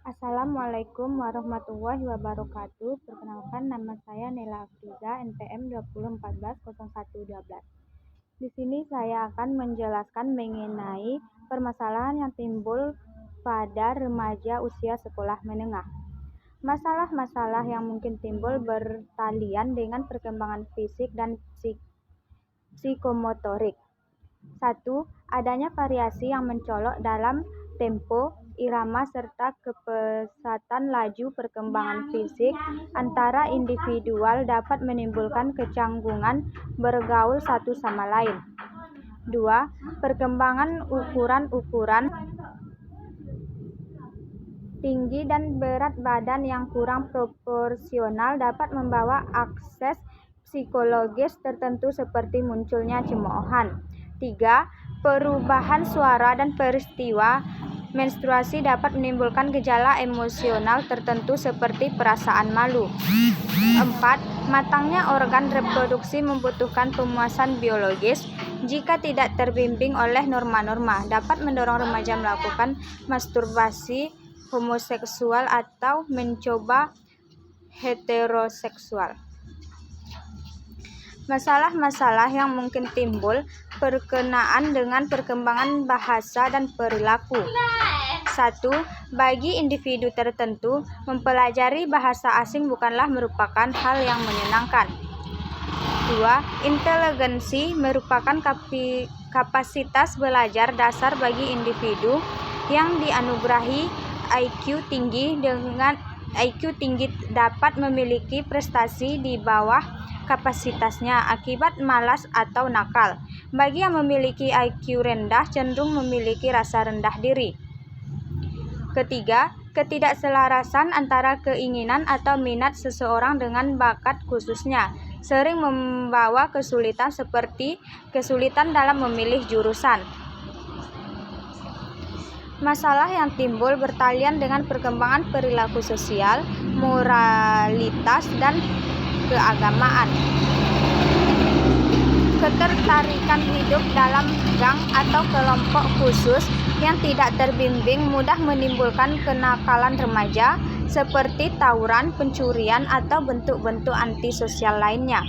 Assalamualaikum warahmatullahi wabarakatuh. Perkenalkan, nama saya Nela Afriza, NPM 20140112. Di sini saya akan menjelaskan mengenai permasalahan yang timbul pada remaja usia sekolah menengah. Masalah-masalah yang mungkin timbul bertalian dengan perkembangan fisik dan psikomotorik. 1. Adanya variasi yang mencolok dalam tempo, irama, serta kepesatan laju perkembangan fisik antara individual dapat menimbulkan kecanggungan bergaul satu sama lain. 2. Perkembangan ukuran-ukuran tinggi dan berat badan yang kurang proporsional dapat membawa akses psikologis tertentu seperti munculnya cemoohan. 3. Perubahan suara dan peristiwa menstruasi dapat menimbulkan gejala emosional tertentu seperti perasaan malu. 4. Matangnya organ reproduksi membutuhkan pemuasan biologis. Jika tidak terbimbing oleh norma-norma, dapat mendorong remaja melakukan masturbasi homoseksual atau mencoba heteroseksual. Masalah-masalah yang mungkin timbul berkenaan dengan perkembangan bahasa dan perilaku. 1. Bagi individu tertentu, mempelajari bahasa asing bukanlah merupakan hal yang menyenangkan. 2. Inteligensi merupakan kapasitas belajar dasar bagi individu yang dianugerahi IQ tinggi. Dengan IQ tinggi dapat memiliki prestasi di bawah kapasitasnya akibat malas atau nakal. Bagi yang memiliki IQ rendah cenderung memiliki rasa rendah diri. Ketiga, ketidakselarasan antara keinginan atau minat seseorang dengan bakat khususnya sering membawa kesulitan seperti kesulitan dalam memilih jurusan. Masalah yang timbul bertalian dengan perkembangan perilaku sosial, moralitas, dan keagamaan. Ketertarikan hidup dalam gang atau kelompok khusus yang tidak terbimbing mudah menimbulkan kenakalan remaja seperti tawuran, pencurian, atau bentuk-bentuk antisosial lainnya.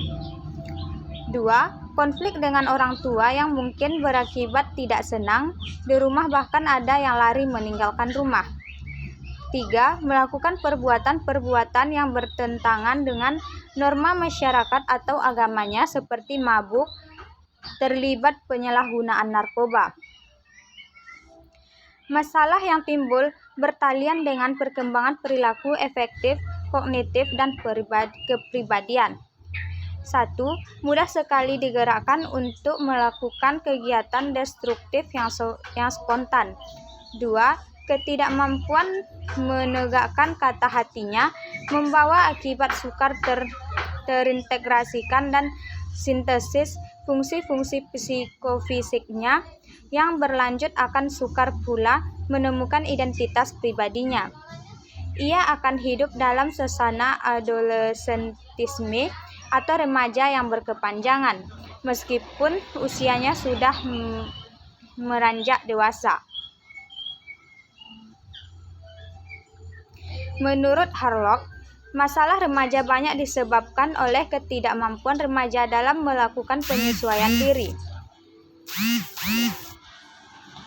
2. Konflik dengan orang tua yang mungkin berakibat tidak senang di rumah, bahkan ada yang lari meninggalkan rumah. 3. Melakukan perbuatan-perbuatan yang bertentangan dengan norma masyarakat atau agamanya seperti mabuk, terlibat penyalahgunaan narkoba. Masalah yang timbul bertalian dengan perkembangan perilaku efektif, kognitif, dan kepribadian. 1. Mudah sekali digerakkan untuk melakukan kegiatan destruktif yang spontan. 2. Ketidakmampuan menegakkan kata hatinya membawa akibat sukar terintegrasikan dan sintesis fungsi-fungsi psikofisiknya yang berlanjut akan sukar pula menemukan identitas pribadinya. Ia akan hidup dalam suasana adolescentisme atau remaja yang berkepanjangan meskipun usianya sudah meranjak dewasa. Menurut Harlock, masalah remaja banyak disebabkan oleh ketidakmampuan remaja dalam melakukan penyesuaian diri.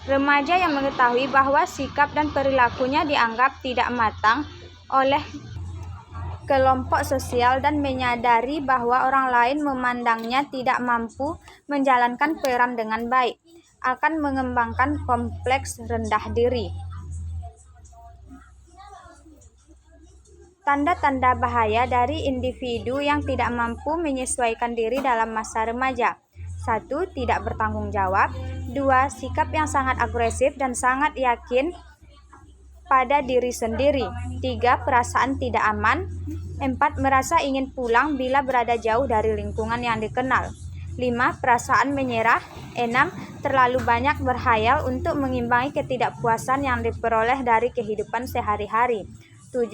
Remaja yang mengetahui bahwa sikap dan perilakunya dianggap tidak matang oleh kelompok sosial dan menyadari bahwa orang lain memandangnya tidak mampu menjalankan peran dengan baik, akan mengembangkan kompleks rendah diri. Tanda-tanda bahaya dari individu yang tidak mampu menyesuaikan diri dalam masa remaja. 1. Tidak bertanggung jawab. 2. Sikap yang sangat agresif dan sangat yakin pada diri sendiri. 3. Perasaan tidak aman. 4. Merasa ingin pulang bila berada jauh dari lingkungan yang dikenal. 5. Perasaan menyerah. 6. Terlalu banyak berhayal untuk mengimbangi ketidakpuasan yang diperoleh dari kehidupan sehari-hari. 7.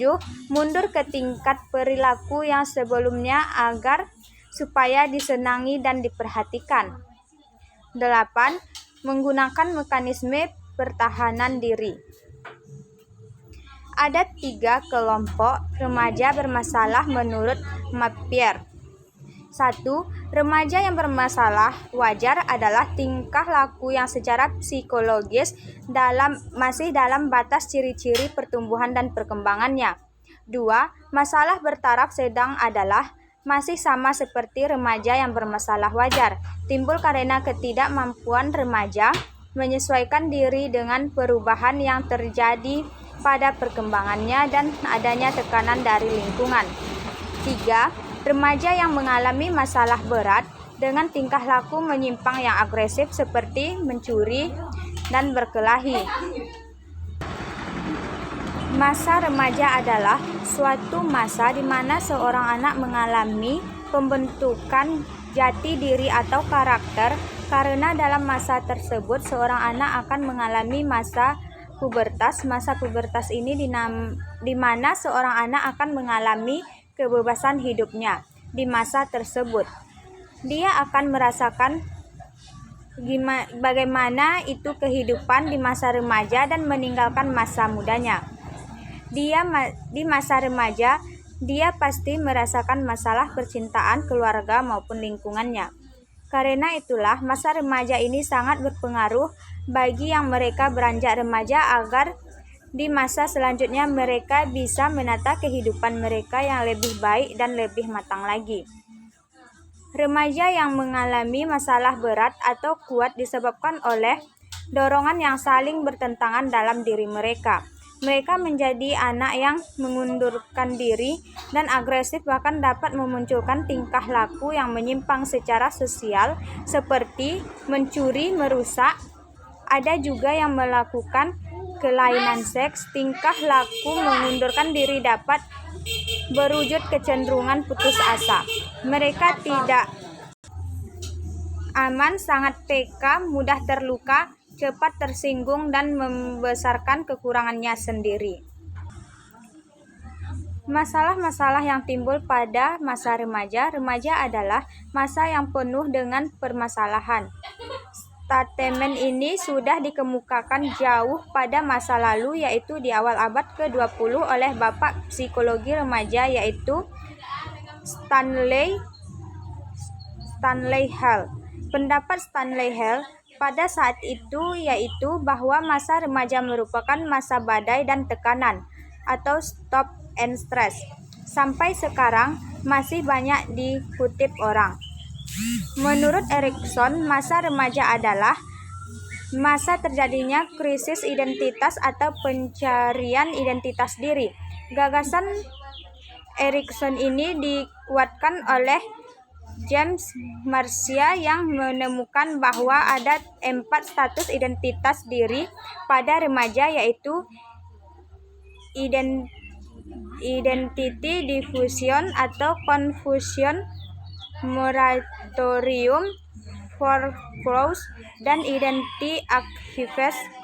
Mundur ke tingkat perilaku yang sebelumnya agar supaya disenangi dan diperhatikan. 8. Menggunakan mekanisme pertahanan diri. Ada 3 kelompok remaja bermasalah menurut Mappier. 1. Remaja yang bermasalah wajar adalah tingkah laku yang secara psikologis masih dalam batas ciri-ciri pertumbuhan dan perkembangannya. 2. Masalah bertaraf sedang adalah masih sama seperti remaja yang bermasalah wajar, timbul karena ketidakmampuan remaja menyesuaikan diri dengan perubahan yang terjadi pada perkembangannya dan adanya tekanan dari lingkungan. 3. Remaja yang mengalami masalah berat dengan tingkah laku menyimpang yang agresif seperti mencuri dan berkelahi. Masa remaja adalah suatu masa di mana seorang anak mengalami pembentukan jati diri atau karakter, karena dalam masa tersebut seorang anak akan mengalami masa pubertas. Masa pubertas ini di mana seorang anak akan mengalami kebebasan hidupnya. Di masa tersebut, dia akan merasakan bagaimana itu kehidupan di masa remaja dan meninggalkan masa mudanya. Di masa remaja, dia pasti merasakan masalah percintaan, keluarga maupun lingkungannya. Karena itulah masa remaja ini sangat berpengaruh bagi yang mereka beranjak remaja agar di masa selanjutnya mereka bisa menata kehidupan mereka yang lebih baik dan lebih matang lagi. Remaja yang mengalami masalah berat atau kuat disebabkan oleh dorongan yang saling bertentangan dalam diri mereka. Mereka menjadi anak yang mengundurkan diri dan agresif, bahkan dapat memunculkan tingkah laku yang menyimpang secara sosial seperti mencuri, merusak. Ada juga yang melakukan kelainan seks. Tingkah laku mengundurkan diri dapat berwujud kecenderungan putus asa. Mereka tidak aman, sangat peka, mudah terluka, cepat tersinggung, dan membesarkan kekurangannya sendiri. Masalah-masalah yang timbul pada masa remaja. Remaja adalah masa yang penuh dengan permasalahan. Statement ini sudah dikemukakan jauh pada masa lalu, yaitu di awal abad ke-20 oleh Bapak Psikologi Remaja, yaitu Stanley Hall. Pendapat Stanley Hall pada saat itu yaitu bahwa masa remaja merupakan masa badai dan tekanan atau stop and stress. Sampai sekarang masih banyak dikutip orang. Menurut Erikson, masa remaja adalah masa terjadinya krisis identitas atau pencarian identitas diri. Gagasan Erikson ini dikuatkan oleh James Marcia yang menemukan bahwa ada 4 status identitas diri pada remaja, yaitu identity diffusion atau confusion, moratorium, foreclosure, dan identity activation.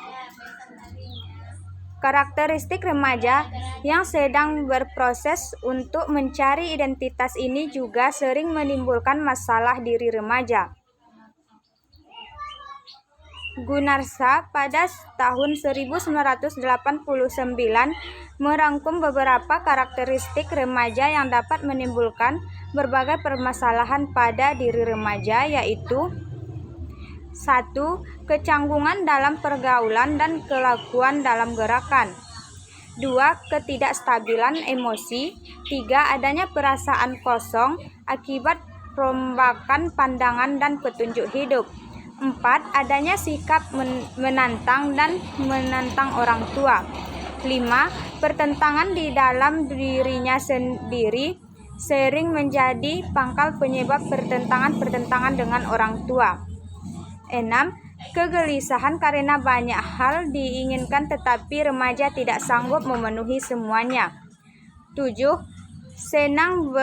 Karakteristik remaja yang sedang berproses untuk mencari identitas ini juga sering menimbulkan masalah diri remaja. Gunnarsha pada tahun 1989 merangkum beberapa karakteristik remaja yang dapat menimbulkan berbagai permasalahan pada diri remaja, yaitu 1. Kecanggungan dalam pergaulan dan kelakuan dalam gerakan. 2. Ketidakstabilan emosi. 3. Adanya perasaan kosong akibat perombakan pandangan dan petunjuk hidup. 4. Adanya sikap menantang dan menantang orang tua. 5. Pertentangan di dalam dirinya sendiri sering menjadi pangkal penyebab pertentangan dengan orang tua. 6. Kegelisahan karena banyak hal diinginkan tetapi remaja tidak sanggup memenuhi semuanya. 7. Senang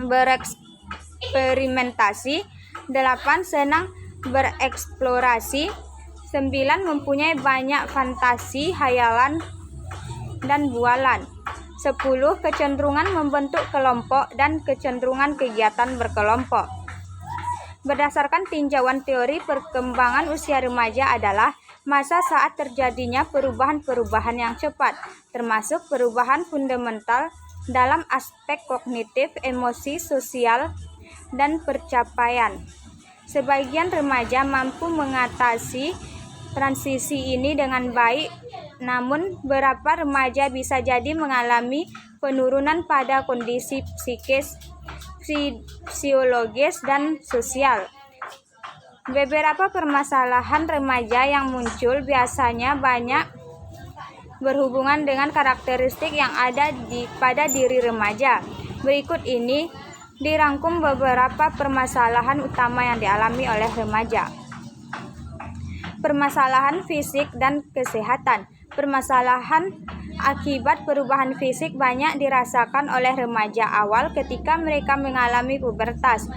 bereksperimentasi. 8. Senang bereksplorasi. 9. Mempunyai banyak fantasi, hayalan, dan bualan. 10. Kecenderungan membentuk kelompok dan kecenderungan kegiatan berkelompok. Berdasarkan tinjauan teori perkembangan usia remaja adalah masa saat terjadinya perubahan-perubahan yang cepat, termasuk perubahan fundamental dalam aspek kognitif, emosi, sosial, dan pencapaian. Sebagian remaja mampu mengatasi transisi ini dengan baik, namun beberapa remaja bisa jadi mengalami penurunan pada kondisi psikis, fisiologis, dan sosial. Beberapa permasalahan remaja yang muncul biasanya banyak berhubungan dengan karakteristik yang ada pada diri remaja. Berikut ini dirangkum beberapa permasalahan utama yang dialami oleh remaja. Permasalahan fisik dan kesehatan. Permasalahan akibat perubahan fisik banyak dirasakan oleh remaja awal ketika mereka mengalami pubertas.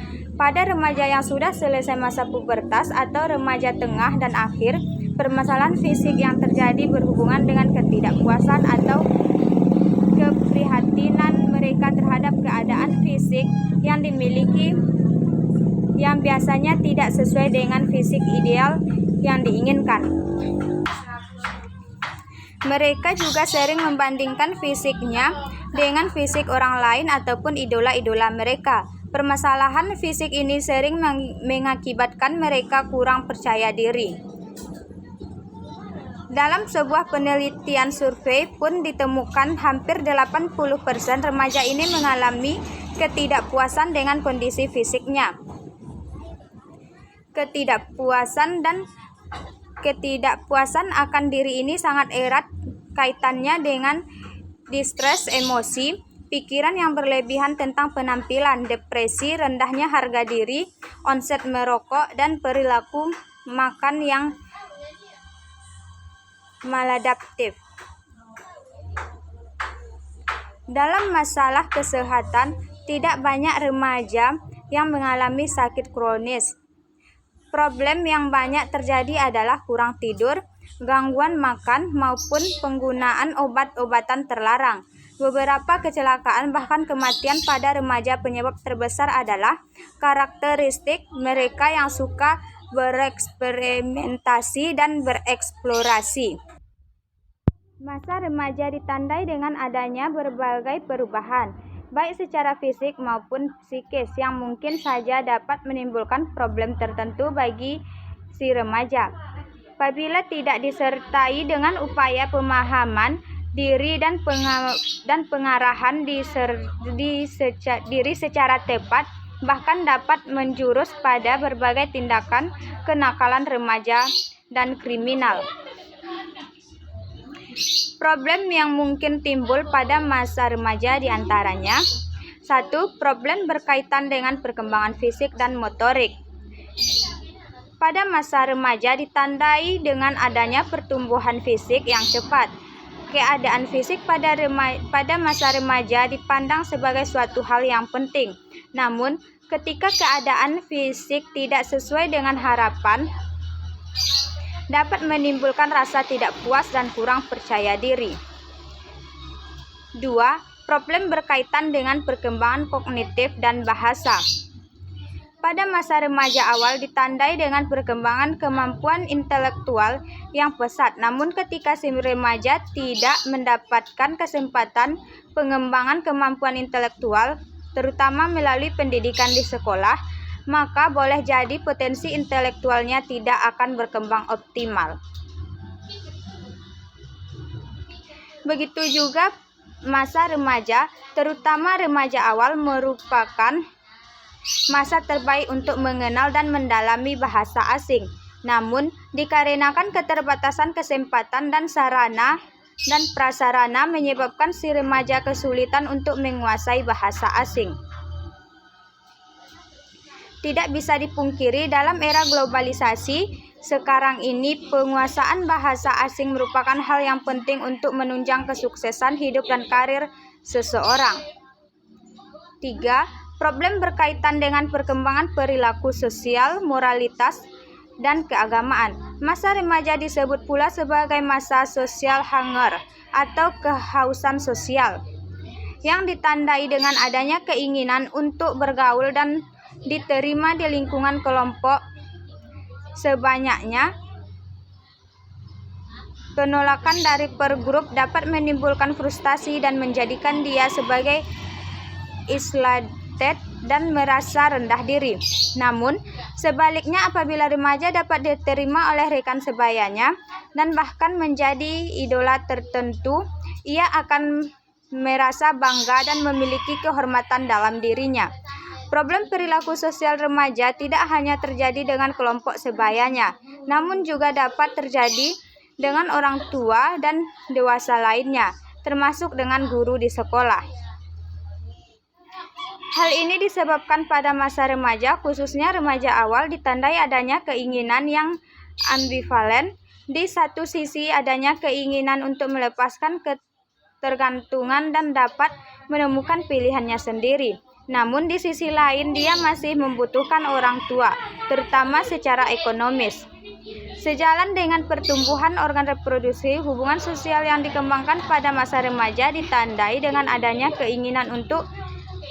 Pada remaja yang sudah selesai masa pubertas atau remaja tengah dan akhir, permasalahan fisik yang terjadi berhubungan dengan ketidakpuasan atau keprihatinan mereka terhadap keadaan fisik yang dimiliki yang biasanya tidak sesuai dengan fisik ideal yang diinginkan. Mereka juga sering membandingkan fisiknya dengan fisik orang lain ataupun idola-idola mereka. Permasalahan fisik ini sering mengakibatkan mereka kurang percaya diri. Dalam sebuah penelitian survei pun ditemukan hampir 80% remaja ini mengalami ketidakpuasan dengan kondisi fisiknya. Ketidakpuasan akan diri ini sangat erat kaitannya dengan distres emosi, pikiran yang berlebihan tentang penampilan, depresi, rendahnya harga diri, onset merokok, dan perilaku makan yang maladaptif. Dalam masalah kesehatan, tidak banyak remaja yang mengalami sakit kronis. Problem yang banyak terjadi adalah kurang tidur, gangguan makan, maupun penggunaan obat-obatan terlarang. Beberapa kecelakaan bahkan kematian pada remaja penyebab terbesar adalah karakteristik mereka yang suka bereksperimentasi dan bereksplorasi. Masa remaja ditandai dengan adanya berbagai perubahan, baik secara fisik maupun psikis, yang mungkin saja dapat menimbulkan problem tertentu bagi si remaja. Apabila tidak disertai dengan upaya pemahaman diri dan pengarahan diri secara tepat, bahkan dapat menjurus pada berbagai tindakan kenakalan remaja dan kriminal. Problem yang mungkin timbul pada masa remaja diantaranya: 1. Problem berkaitan dengan perkembangan fisik dan motorik. Pada masa remaja ditandai dengan adanya pertumbuhan fisik yang cepat. Keadaan fisik pada masa remaja dipandang sebagai suatu hal yang penting. Namun, ketika keadaan fisik tidak sesuai dengan harapan, dapat menimbulkan rasa tidak puas dan kurang percaya diri. 2. Problem berkaitan dengan perkembangan kognitif dan bahasa. Pada masa remaja awal ditandai dengan perkembangan kemampuan intelektual yang pesat. Namun ketika si remaja tidak mendapatkan kesempatan pengembangan kemampuan intelektual, terutama melalui pendidikan di sekolah, maka boleh jadi potensi intelektualnya tidak akan berkembang optimal. Begitu juga masa remaja, terutama remaja awal, merupakan masa terbaik untuk mengenal dan mendalami bahasa asing. Namun, dikarenakan keterbatasan kesempatan dan sarana dan prasarana menyebabkan si remaja kesulitan untuk menguasai bahasa asing. Tidak bisa dipungkiri dalam era globalisasi sekarang ini, penguasaan bahasa asing merupakan hal yang penting untuk menunjang kesuksesan hidup dan karir seseorang. 3. Problem berkaitan dengan perkembangan perilaku sosial, moralitas, dan keagamaan. Masa remaja disebut pula sebagai masa social hunger atau kehausan sosial, yang ditandai dengan adanya keinginan untuk bergaul dan diterima di lingkungan kelompok sebanyaknya. Penolakan dari per grup dapat menimbulkan frustasi dan menjadikan dia sebagai isolated dan merasa rendah diri. Namun, sebaliknya apabila remaja dapat diterima oleh rekan sebayanya dan bahkan menjadi idola tertentu, ia akan merasa bangga dan memiliki kehormatan dalam dirinya. Problem perilaku sosial remaja tidak hanya terjadi dengan kelompok sebayanya, namun juga dapat terjadi dengan orang tua dan dewasa lainnya, termasuk dengan guru di sekolah. Hal ini disebabkan pada masa remaja, khususnya remaja awal, ditandai adanya keinginan yang ambivalen. Di satu sisi adanya keinginan untuk melepaskan ketergantungan dan dapat menemukan pilihannya sendiri. Namun di sisi lain dia masih membutuhkan orang tua, terutama secara ekonomis. Sejalan dengan pertumbuhan organ reproduksi, hubungan sosial yang dikembangkan pada masa remaja ditandai dengan adanya keinginan untuk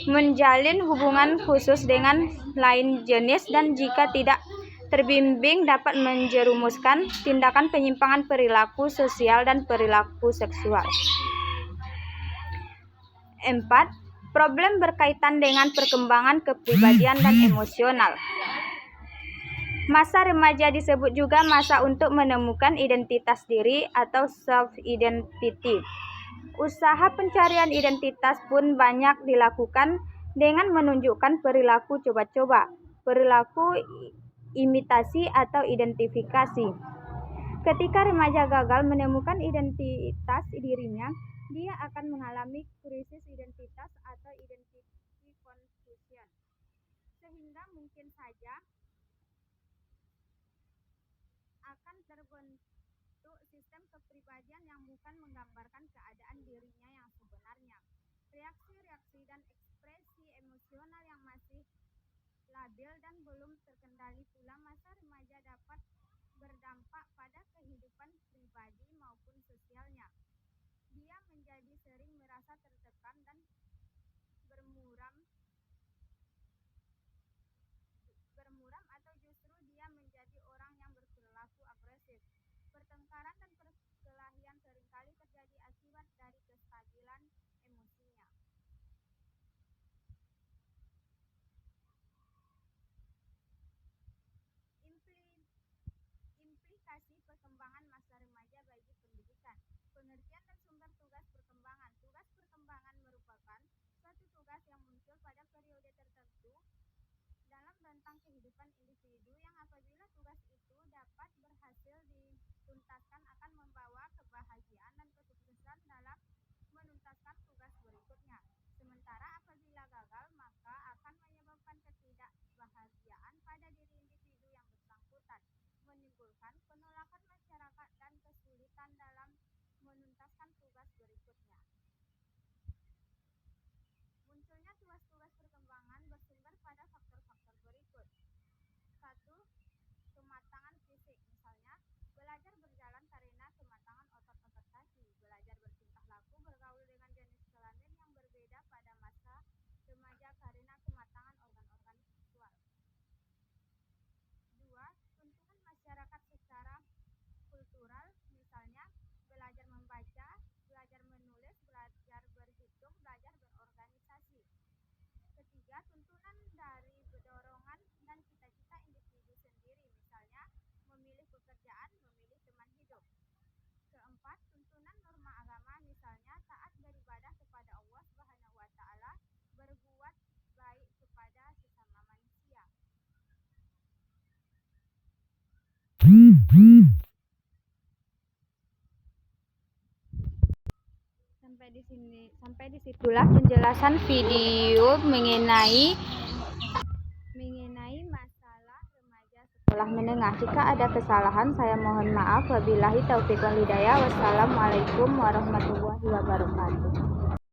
menjalin hubungan khusus dengan lain jenis dan jika tidak terbimbing dapat menjerumuskan tindakan penyimpangan perilaku sosial dan perilaku seksual. 4. Problem berkaitan dengan perkembangan kepribadian dan emosional. Masa remaja disebut juga masa untuk menemukan identitas diri atau self-identity. Usaha pencarian identitas pun banyak dilakukan dengan menunjukkan perilaku coba-coba, perilaku imitasi atau identifikasi. Ketika remaja gagal menemukan identitas dirinya, dia akan mengalami krisis identitas atau identity confusion, sehingga mungkin saja akan terbentuk sistem kepribadian yang bukan menggambarkan keadaan dirinya yang sebenarnya. Reaksi-reaksi dan ekspresi emosional yang masih labil dan belum terkendali pula masa remaja dapat berdampak pada kehidupan pribadi maupun sosialnya. Dia menjadi sering merasa tertekan dan bermuram atau justru dia menjadi orang yang berperilaku agresif. Pertengkaran dan perkelahian seringkali terjadi akibat dari kestabilan emosinya. Implikasi perkembangan masa remaja bagi pendidikan. Pengertian dan sumber tugas perkembangan. Tugas perkembangan merupakan suatu tugas yang muncul pada periode tertentu dalam rentang kehidupan individu yang apabila tugas itu dapat berhasil dituntaskan akan membawa kebahagiaan dan kesuksesan dalam menuntaskan tugas berikutnya. Sementara apabila gagal maka akan menyebabkan ketidakbahagiaan pada diri individu yang bersangkutan, menimbulkan penolakan masyarakat dan kesulitan dalam menuntaskan tugas berikutnya. Munculnya tugas-tugas perkembangan bersumber pada faktor-faktor berikut. 1. Kematangan fisik, misalnya belajar berjalan karena kematangan otot-otot kaki, belajar bertingkah laku bergaul dengan jenis kelamin yang berbeda pada masa remaja karena kematangan organ-organ seksual. 2. Tuntunan masyarakat secara kultural, misalnya belajar membaca, belajar menulis, belajar berhitung, belajar berorganisasi. 3. Tuntunan dari dorongan dan cita-cita individu sendiri, misalnya memilih pekerjaan, memilih teman hidup. 4. Tuntunan norma agama, misalnya taat beribadah kepada Allah Subhanahu wa Ta'ala, berbuat baik kepada sesama manusia. Sampai disitulah penjelasan video mengenai masalah remaja sekolah menengah. Jika ada kesalahan saya mohon maaf. Wabillahi taufiq wal hidayah. Wassalamualaikum warahmatullahi wabarakatuh.